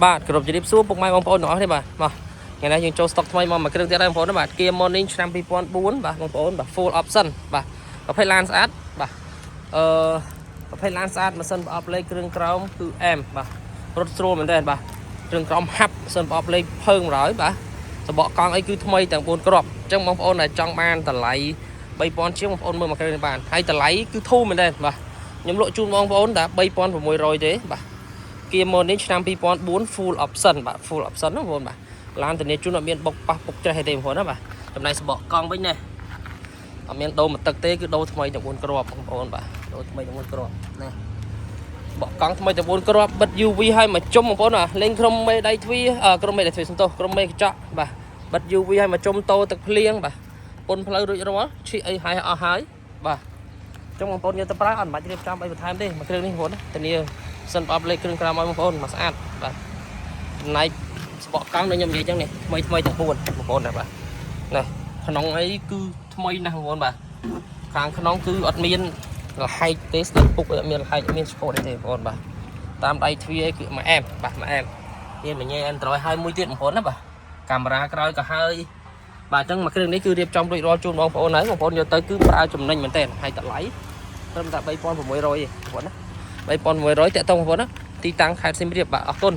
បាទក្រុមជំរាបសួរពុកម៉ែបងប្អូនទាំងអស់គ្នាបាទមកថ្ងៃនេះយើងចូល stock ថ្មីមកគ្រឿងទៀតដែរបងប្អូនបាទ Kia Morning ឆ្នាំ2004បាទបងប្អូនបាទ full option បាទប្រភេទឡានស្អាតបាទប្រភេទឡានស្អាតម៉ាស៊ីនប្រអប់លេខគ្រឿងក្រោមគឺ M បាទរត់ស្រួលមែនទេបាទគ្រឿងក្រោមហាប់ម៉ាស៊ីនប្រអប់លេខភើង100បាទសបកកង់អីគឺថ្មីទាំង4គ្រាប់អញ្ចឹងបងប្អូនដែលចង់បានតម្លៃ 3000 ជាងបងប្អូនមើលមកគ្រឿងនេះបានហើយតម្លៃគឺធូរមែនទេបាទខ្ញុំលក់ជូនបងប្អូនតែ 3600 ទេបាទKia Morning ឆ្នាំ2004 full option បាទ full option ណាបងប្អូនបាទឡានធានាជូនអត់មានបុកប៉ះពុកច្រេះទេបងប្អូនណាបាទចំណែកសបកកង់វិញណាអត់មានដូរមកទឹកទេគឺដូរថ្មីទាំង4គ្រាប់បងប្អូនបាទដូរថ្មីទាំង4គ្រាប់ណាបកកង់ថ្មីទាំង4គ្រាប់បិទ UV ឲ្យមកជុំបងប្អូនណាលេងក្រុមមេដៃទ្វាក្រុមមេដៃទ្វាសន្តោសក្រុមមេកញ្ចក់បាទបិទ UV ឲ្យមកជុំតោទឹកភ្លៀងបាទពុនផ្លូវរួចរាល់ឈីអីហើយអស់ហើយបាទអញ្ចឹងបងប្អូនយកទៅប្រើអត់បាច់រៀបចំអីបន្ថែមទេមួយគ្រឿងនេះបងប្អូនធានាសិនប្រអប់លេខគ្រឿងក្រៅមកបងប្អូនមកស្អាតបាទចំណែកស្បកកង់ដូចខ្ញុំនិយាយអញ្ចឹងនេះថ្មីទាំង4បងប្អូនណាបាទនេះក្នុងអីគឺថ្មីណាស់បងប្អូនបាទខាងក្នុងគឺអត់មានលហែកទេស្ដាប់ពុកអត់មានលហែកមានស្ពោតទេបងប្អូនបាទតាមដៃទ្វារគឺមួយអែមបាទមួយអែមមានមញ៉ែ Android ហើយមួយទៀតបងប្អូនណាបាទកាមេរ៉ាក្រោយក៏ហើយបាទអញ្ចឹងមួយគ្រឿងនេះគឺរៀបចំរួចរាល់ជូនបងប្អូនហើយបងប្អូនយកទៅគឺប្រើចំណេញមែនតើហើយតម្លៃត្រឹមតែ 3600 ទេបងប្អូនណា 3600 តាក់ទងបងប្អូនណាទីតាំងខេត្តសៀមរាបបាទអរគុណ